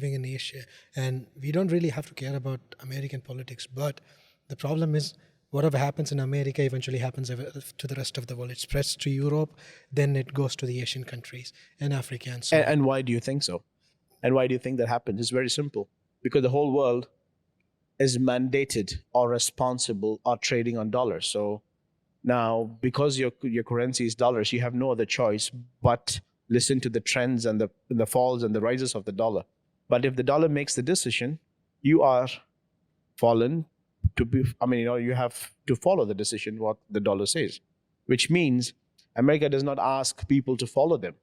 living in Asia, and we don't really have to care about American politics. But the problem is, whatever happens in America eventually happens to the rest of the world. It spreads to Europe, then it goes to the Asian countries and Africa and so on. And why do you think so? And why do you think that happens? It's very simple. Because the whole world is mandated or responsible or trading on dollars. So now, because your currency is dollars, you have no other choice but listen to the trends and the falls and the rises of the dollar. But if the dollar makes the decision, you are fallen to be. You have to follow the decision what the dollar says, which means America does not ask people to follow them,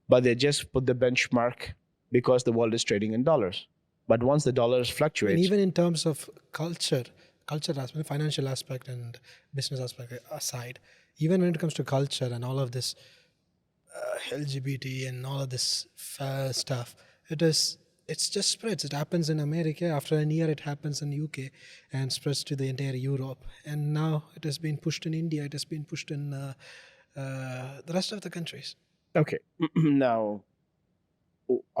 but they just put the benchmark because the world is trading in dollars. But once the dollars fluctuates, and even in terms of culture aspect, financial aspect, and business aspect aside, even when it comes to culture and all of this LGBT and all of this stuff, it's just spreads. It happens in America. After a year, it happens in UK and spreads to the entire Europe. And now it has been pushed in India. It has been pushed in the rest of the countries. Okay. Now,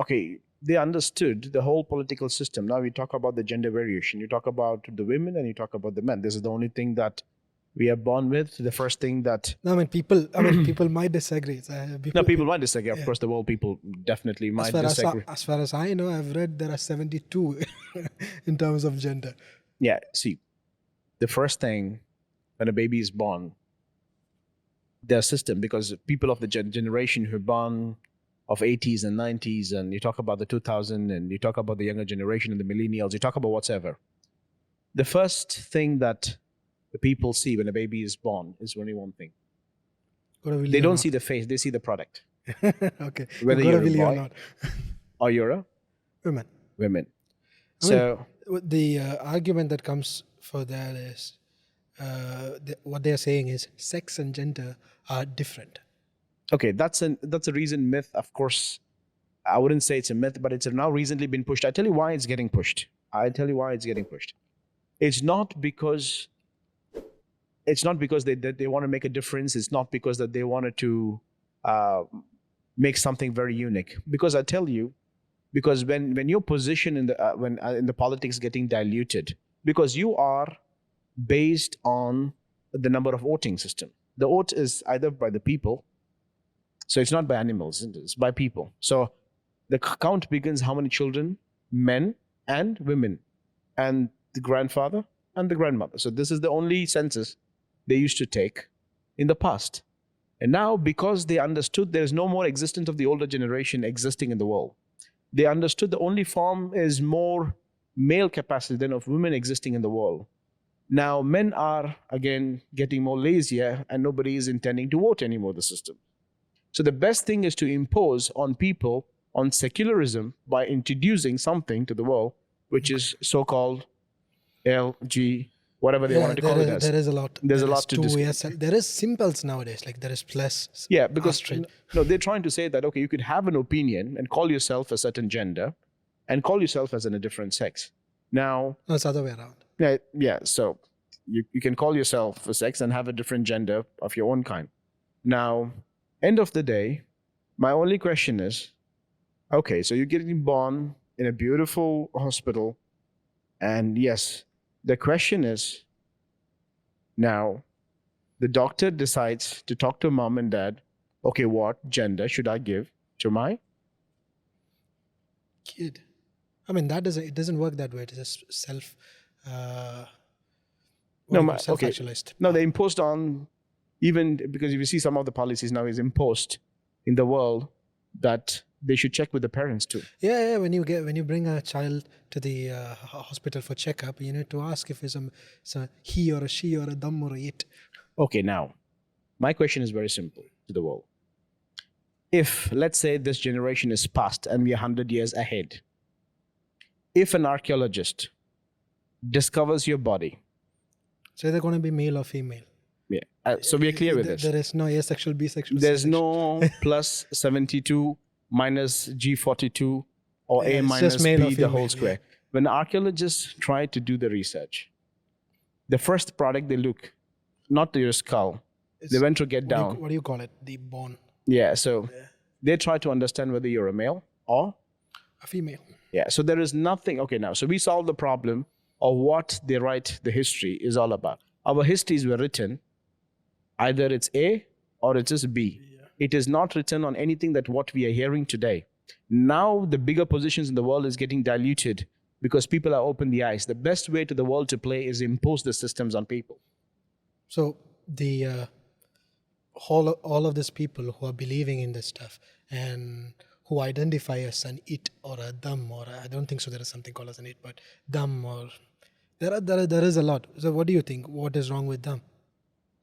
okay, they understood the whole political system. Now we talk about the gender variation. You talk about the women and you talk about the men. This is the only thing that we are born with. The first thing that... people might disagree. People might disagree. Of course, the world people definitely might disagree. As far as I know, I've read there are 72 in terms of gender. Yeah, see, the first thing when a baby is born, their system, because people of the generation who are born of 80s and 90s, and you talk about the 2000, and you talk about the younger generation and the millennials, you talk about whatever. The first thing that the people see when a baby is born is only one thing. They don't see the face, they see the product. Okay. Whether you're a boy or not. or you're a women. The argument that comes for that is what they're saying is sex and gender are different. Okay, that's a recent myth. Of course, I wouldn't say it's a myth, but it's now recently been pushed. I'll tell you why it's getting pushed. It's not because they want to make a difference. It's not because that they wanted to make something very unique. Because I tell you, because when your position in the politics getting diluted, because you are based on the number of voting system. The vote is either by the people, so it's not by animals, it's by people. So the count begins how many children, men and women, and the grandfather and the grandmother. So this is the only census they used to take in the past. And now, because they understood there is no more existence of the older generation existing in the world, they understood the only form is more male capacity than of women existing in the world. Now, men are, again, getting more lazier, and nobody is intending to vote anymore, the system. So the best thing is to impose on people on secularism by introducing something to the world, which is so-called LG, whatever they wanted to call it as. There is a lot. There's a lot to discuss. There is symbols nowadays, like there is plus. Yeah, because they're trying to say that, okay, you could have an opinion and call yourself a certain gender and call yourself as in a different sex. Now... No, it's the other way around. Yeah. So you can call yourself a sex and have a different gender of your own kind. Now, end of the day, my only question is, okay, so you're getting born in a beautiful hospital, and yes, the question is, now, the doctor decides to talk to mom and dad, okay, what gender should I give to my kid? It doesn't work that way. It is just self-actualized. No, they imposed on, even because if you see some of the policies now is imposed in the world that they should check with the parents too. Yeah. When you bring a child to the hospital for checkup, you need to ask if it's a he or a she or a them or a it. Okay, now, my question is very simple to the world. If, let's say, this generation is past and we are 100 years ahead, if an archaeologist discovers your body, so they're going to be male or female. Yeah. So we are clear with this. There is no asexual, bisexual. There's no plus 72 minus G42 or A minus B, the whole square. Yeah. When archaeologists try to do the research, the first product they look, not to your skull, they went to get down. What do you call it? The bone. Yeah. So they try to understand whether you're a male or A female. Yeah. So there is nothing. Okay, now, so we solve the problem of what they write the history is all about. Our histories were written either it's A or it is B. It is not written on anything that what we are hearing today. Now the bigger positions in the world is getting diluted because people are open the eyes. The best way to the world to play is impose the systems on people. So the all of these people who are believing in this stuff and who identify as an it or a them or I don't think so there is something called as an it, but them or there is a lot. So what do you think? What is wrong with them?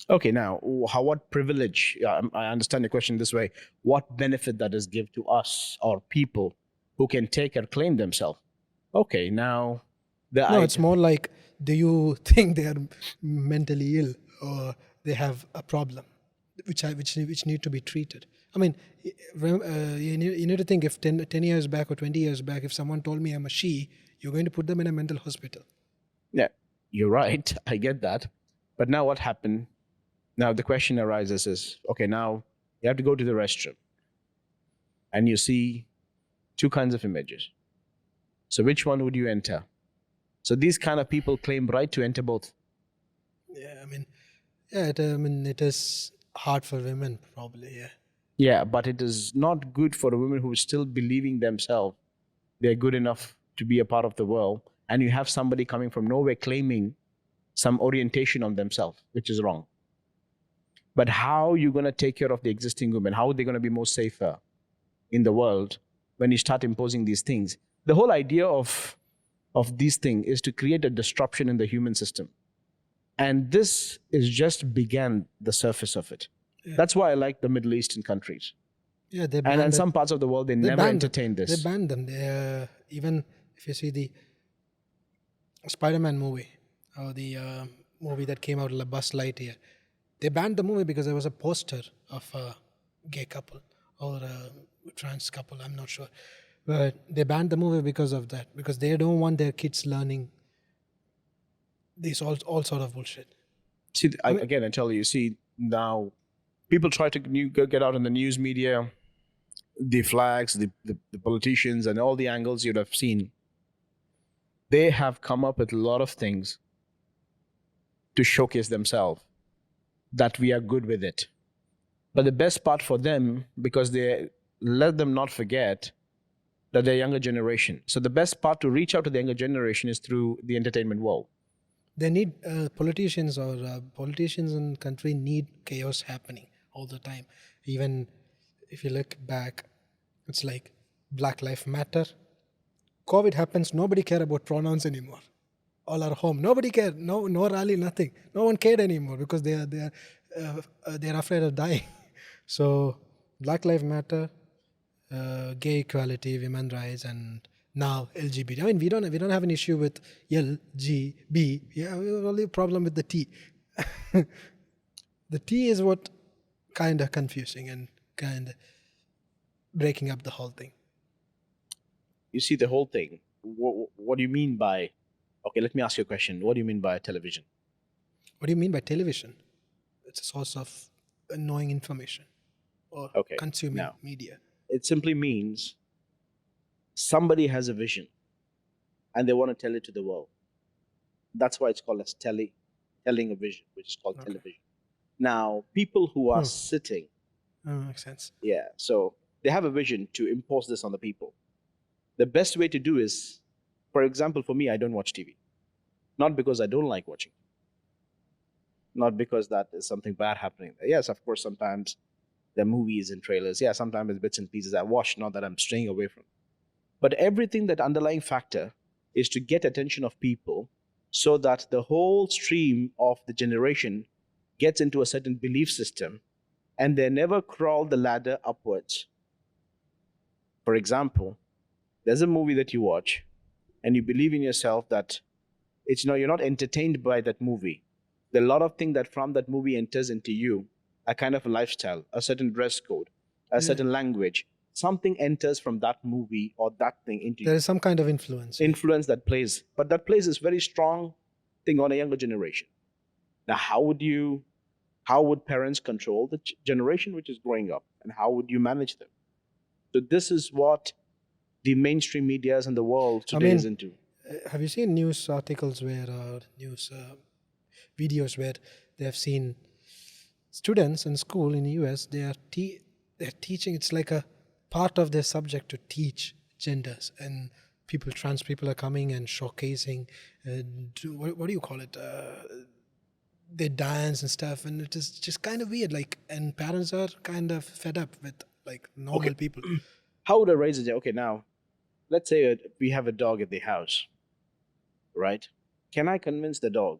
Okay, now, what privilege? I understand the question this way. What benefit that is give to us or people who can take or claim themselves? Okay, now, No, it's more like, do you think they are mentally ill or they have a problem which need to be treated? I mean, you need to think if 10 years back or 20 years back, if someone told me I'm a she, you're going to put them in a mental hospital. Yeah, you're right. I get that. But now what happened? Now the question arises is, okay, now you have to go to the restroom and you see two kinds of images. So which one would you enter? So these kind of people claim right to enter both. Yeah, I mean, it is hard for women probably. Yeah. Yeah, but it is not good for a woman who is still believing themselves they're good enough to be a part of the world. And you have somebody coming from nowhere claiming some orientation on themselves, which is wrong. But how are you going to take care of the existing women? How are they going to be more safer in the world when you start imposing these things? The whole idea of these things is to create a disruption in the human system. And this is just began the surface of it. Yeah. That's why I like the Middle Eastern countries. Yeah, they And banned in it. some parts of the world, they They never banned them. entertained this. They banned them. They, even if you see the Spider-Man movie or the movie that came out, Buzz Lightyear, they banned the movie because there was a poster of a gay couple or a trans couple. I'm not sure, but they banned the movie because of that. Because they don't want their kids learning this all sort of bullshit. See, again, I tell you, see, now people try to get out in the news media, the flags, the politicians, and all the angles you'd have seen. They have come up with a lot of things to showcase themselves that we are good with it. But the best part for them, because they let them not forget that they're younger generation. So the best part to reach out to the younger generation is through the entertainment world. They need politicians in country need chaos happening all the time. Even if you look back, it's like Black Lives Matter. COVID happens, nobody care about pronouns anymore. All are home. Nobody cared. No rally, nothing. No one cared anymore because they're afraid of dying. So Black Lives Matter, gay equality, women rights, and now LGBT. I mean, we don't have an issue with LGB. Yeah, we have only a problem with the T. The T is what kind of confusing and kind of breaking up the whole thing. You see the whole thing. What do you mean by? Okay, let me ask you a question. What do you mean by television? What do you mean by television? It's a source of knowing information or consuming media. It simply means somebody has a vision and they want to tell it to the world. That's why it's called as telling a vision, which is called television. Now, people who are sitting. Makes sense. Yeah, so they have a vision to impose this on the people. The best way to do is, for example, for me, I don't watch TV. Not because I don't like watching. Not because that is something bad happening. Yes, of course, sometimes there are movies and trailers. Yeah, sometimes it's bits and pieces I watch, not that I'm straying away from. But everything, that underlying factor is to get attention of people so that the whole stream of the generation gets into a certain belief system and they never crawl the ladder upwards. For example, there's a movie that you watch and you believe in yourself that you're not entertained by that movie. There are a lot of things that from that movie enters into you, a kind of a lifestyle, a certain dress code, a certain language. Something enters from that movie or that thing into you. There is some kind of influence. Influence that plays. But that plays is very strong thing on a younger generation. Now, how would parents control the generation which is growing up? And how would you manage them? So this is what the mainstream medias and the world I today is mean, into. have you seen news articles where news videos where they have seen students in school in the US, they're teaching. It's like a part of their subject to teach genders, and trans people are coming and showcasing. What do you call it? They dance and stuff, and it is just kind of weird. Like, and parents are kind of fed up with like normal Okay. people. How would I raise it? Okay, now let's say we have a dog at the house, right? Can I convince the dog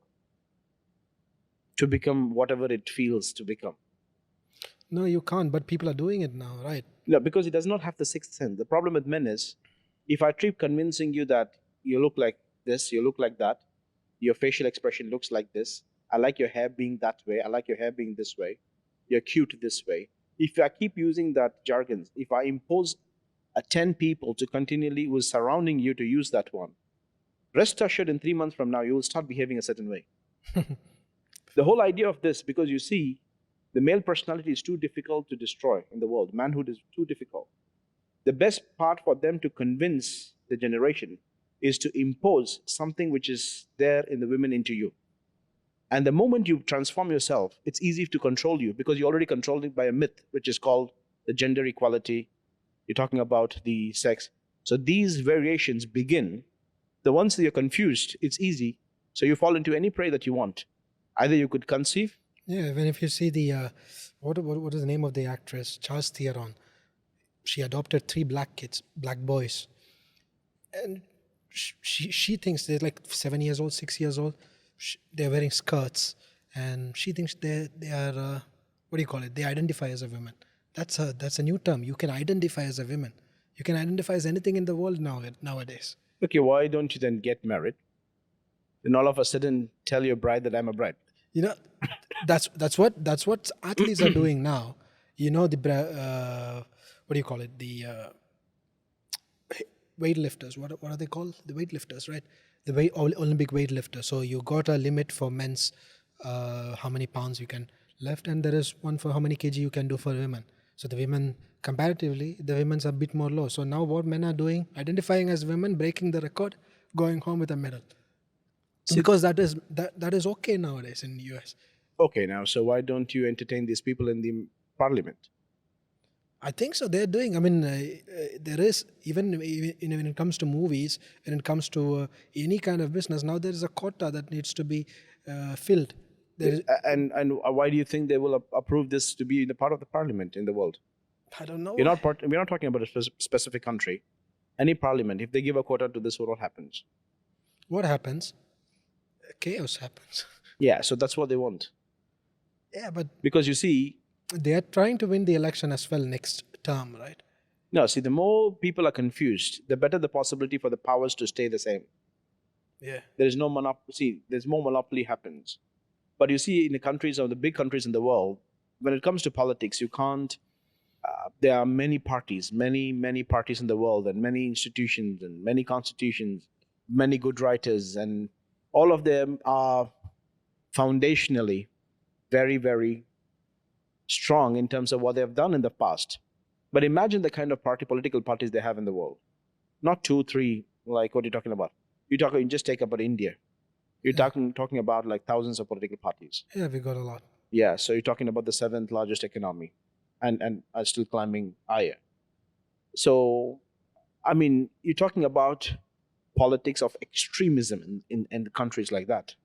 to become whatever it feels to become? No, you can't. But people are doing it now, right? No, because it does not have the sixth sense. The problem with men is if I keep convincing you that you look like this, you look like that, your facial expression looks like this, I like your hair being that way, I like your hair being this way, you're cute this way. If I keep using that jargon, if I impose 10 people to continually who's surrounding you to use that one, rest assured in 3 months from now, you will start behaving a certain way. The whole idea of this, because you see, the male personality is too difficult to destroy in the world. Manhood is too difficult. The best part for them to convince the generation is to impose something which is there in the women into you. And the moment you transform yourself, it's easy to control you because you're already controlled it by a myth, which is called the gender equality. You're talking about the sex. So these variations begin. The ones that you're confused, it's easy. So you fall into any prey that you want. Either you could conceive. Yeah, even if you see the what is the name of the actress? Charles Theron. She adopted 3 black kids, black boys, and she thinks they're like 7 years old, 6 years old. They're wearing skirts, and she thinks they are what do you call it? They identify as a woman. That's a new term. You can identify as a woman. You can identify as anything in the world nowadays. Okay, why don't you then get married? Then all of a sudden tell your bride that I'm a bride. You know, that's what athletes are doing now. You know what do you call it? The weightlifters. What are they called? The weightlifters, right? The Olympic weightlifter. So you got a limit for men's how many pounds you can lift, and there is one for how many kg you can do for women. So the women comparatively, the women's are a bit more low. So now what men are doing, identifying as women, breaking the record, going home with a medal. Because that is okay nowadays in the US. Okay, now, so why don't you entertain these people in the parliament? I think so. They're doing. I mean, there is even when it comes to movies, when it comes to any kind of business. Now there is a quota that needs to be filled. There is, And why do you think they will approve this to be the part of the parliament in the world? I don't know. We're not talking about a specific country. Any parliament, if they give a quota to this, what happens? What happens? Chaos happens. Yeah, so that's what they want. Yeah, but Because you see, they are trying to win the election as well next term, right? no, see, the more people are confused, the better the possibility for the powers to stay the same. Yeah. There is no monopoly. See, there's more monopoly happens. But you see, in the countries of the big countries in the world, when it comes to politics, you can't. There are many parties, many parties in the world, and many institutions, and many constitutions, many good writers, and all of them are foundationally very, very strong in terms of what they have done in the past. But imagine the kind of political parties they have in the world. Not 2, 3, like what you're talking about. You just take about India. You're talking about like thousands of political parties. Yeah, we got a lot. Yeah, so you're talking about the 7th largest economy, and are still climbing higher. So, I mean, you're talking about politics of extremism in countries like that.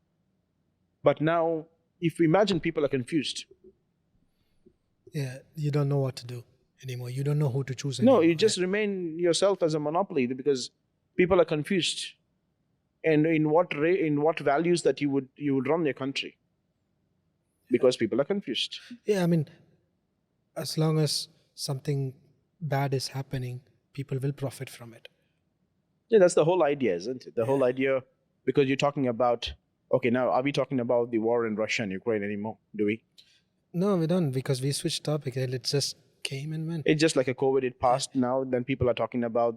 But now, if we imagine people are confused, Yeah, you don't know what to do anymore. You don't know who to choose no, anymore. you just remain yourself as a monopoly because people are confused. And in what values that you would run your country, because people are confused. Yeah, I mean, as long as something bad is happening, people will profit from it. Yeah, that's the whole idea, isn't it? The whole Yeah. idea, because you're talking about, okay, now are we talking about the war in Russia and Ukraine anymore? Do we? No, we don't because we switched topic and it just came and went. It's just like a COVID, it passed now. Then people are talking about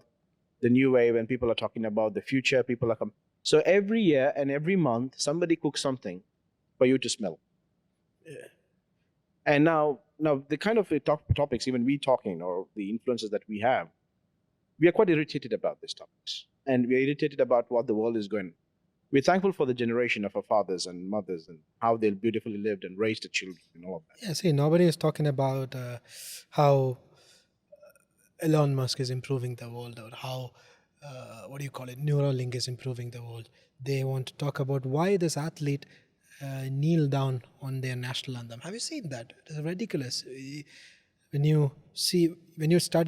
the new wave, and people are talking about the future. People are so every year and every month, somebody cooks something for you to smell. Yeah. And now the kind of topics, even we talking, or the influences that we have, we are quite irritated about these topics, and we are irritated about what the world is going. We're thankful for the generation of our fathers and mothers and how they beautifully lived and raised the children and all of that. Yeah, see, nobody is talking about how Elon Musk is improving the world, or how, what do you call it, Neuralink is improving the world. They want to talk about why this athlete kneel down on their national anthem. Have you seen that? It's ridiculous. When you see, when you start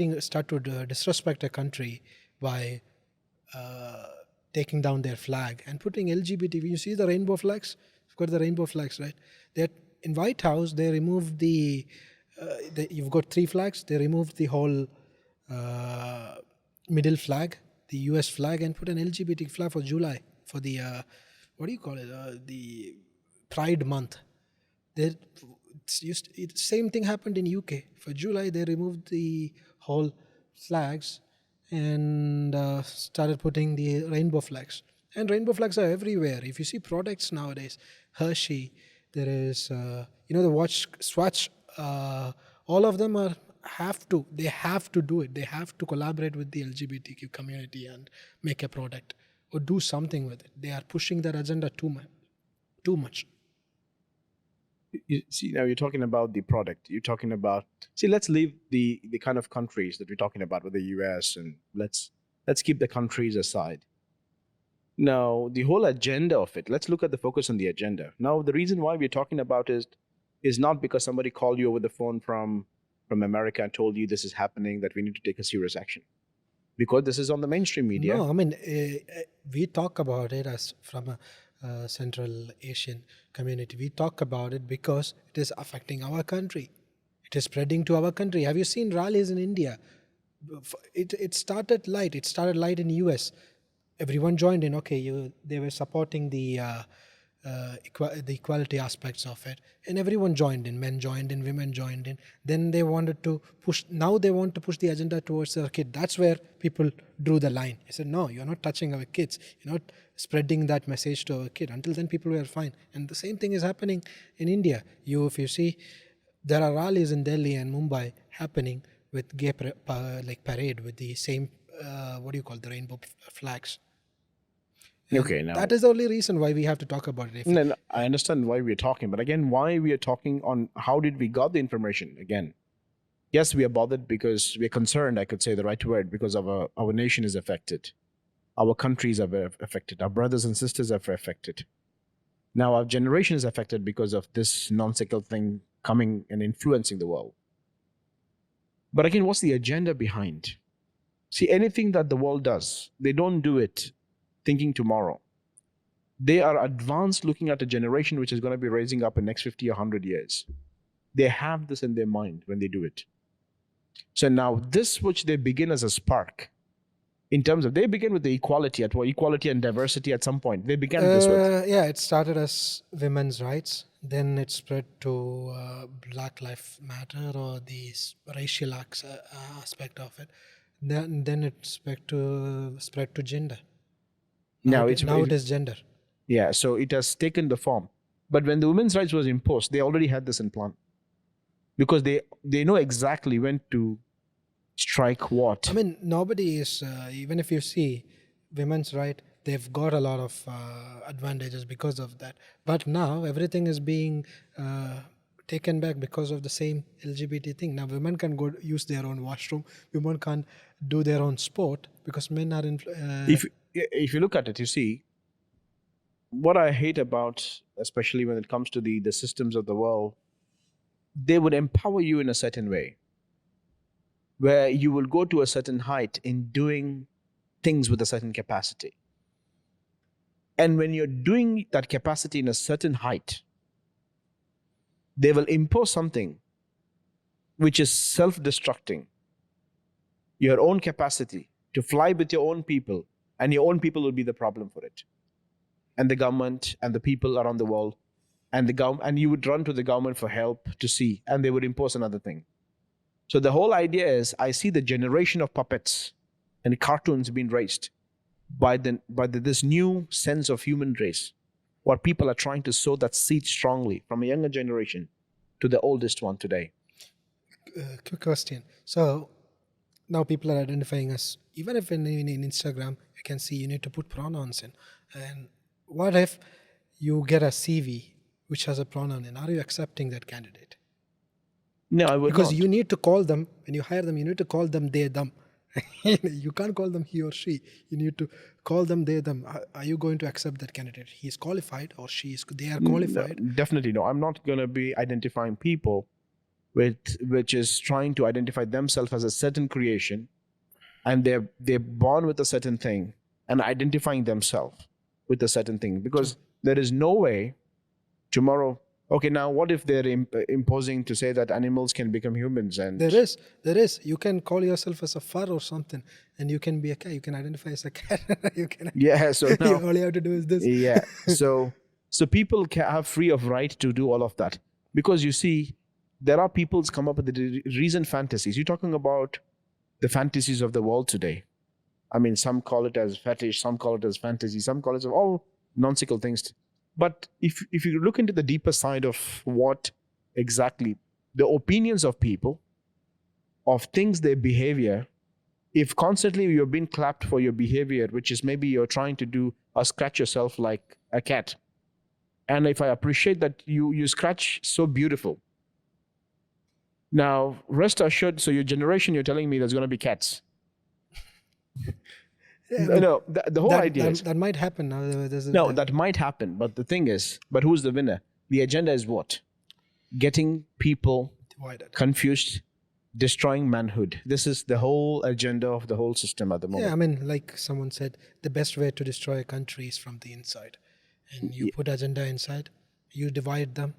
to disrespect a country by taking down their flag and putting LGBT. You see the rainbow flags? You've got the rainbow flags, right? That in White House they removed you've got three flags. They removed the whole middle flag, the US flag, and put an LGBT flag for July, for the what do you call it? The Pride month. Same thing happened in UK. For July, they removed the whole flags and started putting the rainbow flags. And rainbow flags are everywhere. If you see products nowadays, Hershey, there is, the watch Swatch, all of them they have to do it. They have to collaborate with the LGBTQ community and make a product or do something with it. They are pushing that agenda too much. You see, now you're talking about the product. You're talking about, see, let's leave the kind of countries that we're talking about with the US, and let's keep the countries aside. Now, the whole agenda of it, let's look at the focus on the agenda. Now, the reason why we're talking about is not because somebody called you over the phone from America and told you this is happening, that we need to take a serious action. Because this is on the mainstream media. No, I mean, we talk about it as from a Central Asian community. We talk about it because it is affecting our country. It is spreading to our country. Have you seen rallies in India? It started light. It started light in US. Everyone joined in. Okay, they were supporting the equality aspects of it, and everyone joined in. Men joined in, women joined in. Then they wanted to push. Now they want to push the agenda towards their kid. That's where people drew the line. I said, no, you're not touching our kids. You're not spreading that message to our kid. Until then, people were fine. And the same thing is happening in India. If you see, there are rallies in Delhi and Mumbai happening with gay parade with the same the rainbow flags. And okay, now that is the only reason why we have to talk about it. No, I understand why we're talking, but again, why we are talking on how did we got the information? Again, yes, we are bothered because we're concerned. I could say the right word, because of our nation is affected, our countries are affected, our brothers and sisters are affected. Now our generation is affected because of this non-secular thing coming and influencing the world. But again, what's the agenda behind? See, anything that the world does, they don't do it thinking tomorrow. They are advanced, looking at a generation which is going to be raising up in the next 50 or 100 years. They have this in their mind when they do it. So now this, which they begin as a spark, in terms of, they begin with the equality and diversity at some point. They began this with. Yeah, it started as women's rights. Then it spread to Black Lives Matter, or the racial aspect of it. Then it spread to gender. Now it is gender. Yeah, so it has taken the form. But when the women's rights was imposed, they already had this in plan, because they know exactly when to strike what. I mean, nobody is, even if you see women's right, they've got a lot of advantages because of that. But now everything is being taken back because of the same LGBT thing. Now women can go use their own washroom. Women can't do their own sport because men are in. If you look at it, you see, what I hate about, especially when it comes to the systems of the world, they would empower you in a certain way, where you will go to a certain height in doing things with a certain capacity. And when you're doing that capacity in a certain height, they will impose something which is self-destructing. Your own capacity to fly with your own people, and your own people will be the problem for it. And the government and the people around the world, and you would run to the government for help to see, and they would impose another thing. So the whole idea is, I see the generation of puppets and cartoons being raised by this new sense of human race, where people are trying to sow that seed strongly from a younger generation to the oldest one today. Quick question. So Now people are identifying us. Even if in Instagram, you can see you need to put pronouns in. And what if you get a CV which has a pronoun in? Are you accepting that candidate? No, I would Because not. you need to call them, when you hire them, you need to call them they, them. You can't call them he or she. You need to call them they, them. Are you going to accept that candidate? He is qualified or they are No, qualified. definitely no. I'm not going to be identifying people with which is trying to identify themselves as a certain creation, and they're born with a certain thing and identifying themselves with a certain thing, because there is no way tomorrow. Okay, now what if they're imposing to say that animals can become humans? And There is. You can call yourself as a fur or something, and you can be a cat. You can identify as a cat. You can. yeah, so now All you have to do is this. yeah, so people have free of right to do all of that, because you see, there are people's come up with the reason fantasies. You're talking about the fantasies of the world today. I mean, some call it as fetish, some call it as fantasy, some call it as all nonsensical things. But if you look into the deeper side of what exactly the opinions of people, of things, their behavior, if constantly you're being clapped for your behavior, which is maybe you're trying to do or scratch yourself like a cat, and if I appreciate that you scratch so beautiful, now rest assured, so your generation, you're telling me there's going to be cats. Yeah, I mean, No, the whole idea is that might happen now. no, that might happen. But the thing is, but who's the winner? The agenda is what? Getting people divided. confused, destroying manhood. This is the whole agenda of the whole system at the moment. Yeah, I mean, like someone said, the best way to destroy a country is from the inside. And you put agenda inside, you divide them.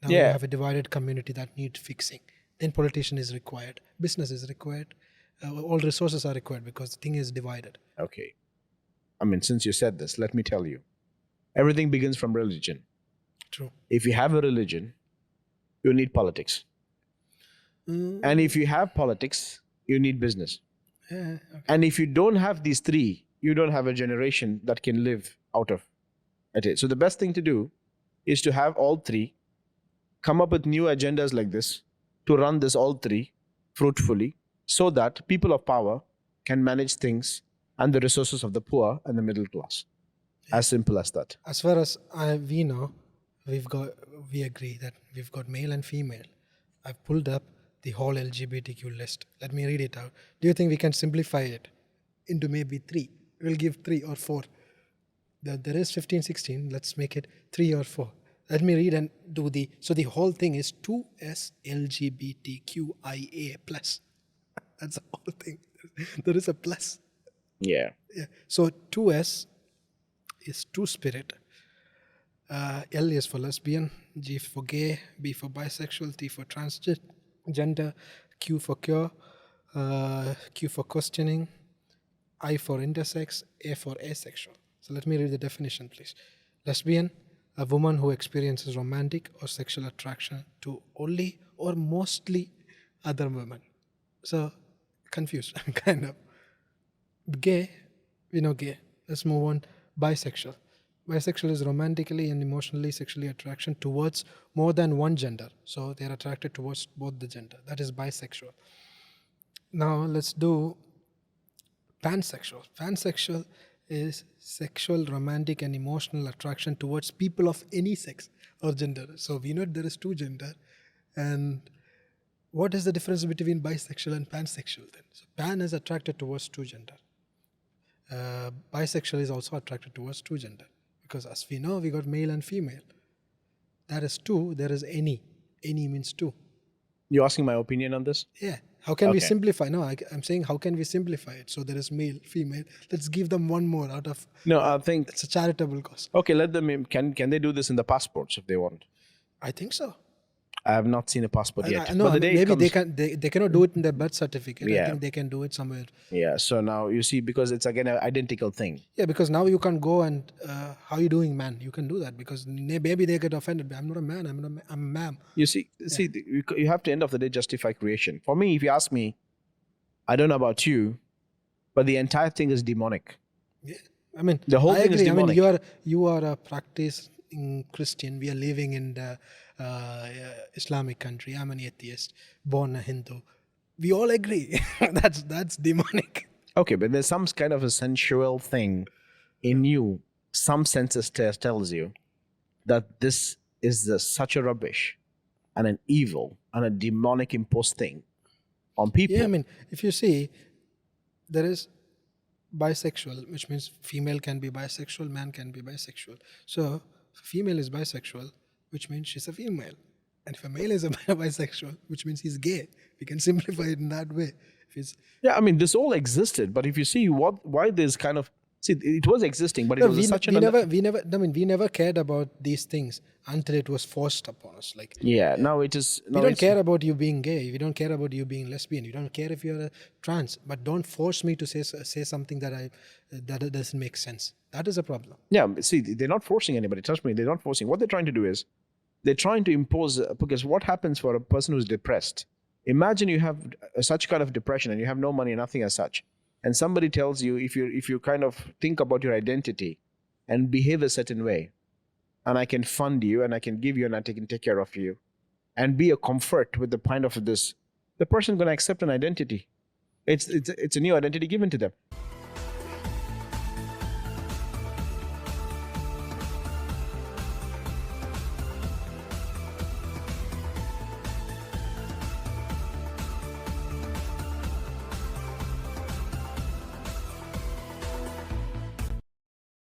Now you Yeah. have a divided community that needs fixing. Then politician is required, business is required, all resources are required because the thing is divided. Okay. I mean, since you said this, let me tell you. Everything begins from religion. True. If you have a religion, you need politics. And if you have politics, you need business. Yeah, okay. And if you don't have these three, you don't have a generation that can live out of it. So the best thing to do is to have all three, come up with new agendas like this, to run this all three fruitfully, so that people of power can manage things and the resources of the poor and the middle class. As simple as that. As far as we know, we agree that we've got male and female. I've pulled up the whole LGBTQ list. Let me read it out. Do you think we can simplify it into maybe 3? We'll give 3 or 4. There is 15, 16. Let's make it 3 or 4. Let me read and do so the whole thing is 2S LGBTQIA+. That's the whole thing. There is a plus. Yeah. Yeah. So 2S is two spirit. L is for lesbian, G for gay, B for bisexual, T for transgender, Q for cure, Q for questioning, I for intersex, A for asexual. So let me read the definition, please. Lesbian, a woman who experiences romantic or sexual attraction to only or mostly other women. So confused, kind of. Gay, we know gay. Let's move on. Bisexual. Bisexual is romantically and emotionally sexually attraction towards more than one gender. So they're attracted towards both the gender. That is bisexual. Now let's do pansexual. Pansexual is sexual, romantic, and emotional attraction towards people of any sex or gender. So we know there is 2 gender. And what is the difference between bisexual and pansexual then? So pan is attracted towards 2 gender. Bisexual is also attracted towards 2 gender. Because as we know, we got male and female. That is 2. There is any. Any means 2. You asking my opinion on this? Yeah. How can we Okay. simplify? No, I'm saying how can we simplify it? So there is male, female. Let's give them one more out of. No, I think It's a charitable cause. okay. Let them. Can they do this in the passports if they want? I think so. I have not seen a passport yet. No, But the day it maybe comes- they cannot do it in their birth certificate. I Yeah. think they can do it somewhere. Yeah. So now you see, because it's again an identical thing. Yeah, because now you can't go and how you doing, man? You can do that because maybe they get offended. I'm not a man. I'm a ma'am. You see, you have to end of the day justify creation. For me, if you ask me, I don't know about you, but the entire thing is demonic. Yeah, I mean, The whole I thing is agree. I mean, demonic. you are a practicing Christian. We are living in the Islamic country. I'm an atheist, born a Hindu. We all agree. That's demonic. Okay, but there's some kind of a sensual thing in you. Some senses tells you that this is such a rubbish and an evil and a demonic imposed thing on people. Yeah, I mean, if you see, there is bisexual, which means female can be bisexual, man can be bisexual. So if a female is bisexual, which means she's a female. And if a male is a bisexual, which means he's gay. We can simplify it in that way. If he's Yeah, I mean, this all existed, but if you see why there's kind of it was existing, but it No, was such we an never, I mean, we never cared about these things until it was forced upon us. Like, yeah. Now it is. we Now don't it's, care about you being gay. We don't care about you being lesbian. We don't care if you're a trans. But don't force me to say something that doesn't make sense. That is a problem. Yeah, see, they're not forcing anybody. Trust me, they're not forcing. What they're trying to do is they're trying to impose because what happens for a person who's depressed? Imagine you have such kind of depression and you have no money, nothing as such, and somebody tells you if you kind of think about your identity and behave a certain way, and I can fund you and I can give you and I can take care of you, and be a comfort with the point of this, the person going to accept an identity. It's a new identity given to them.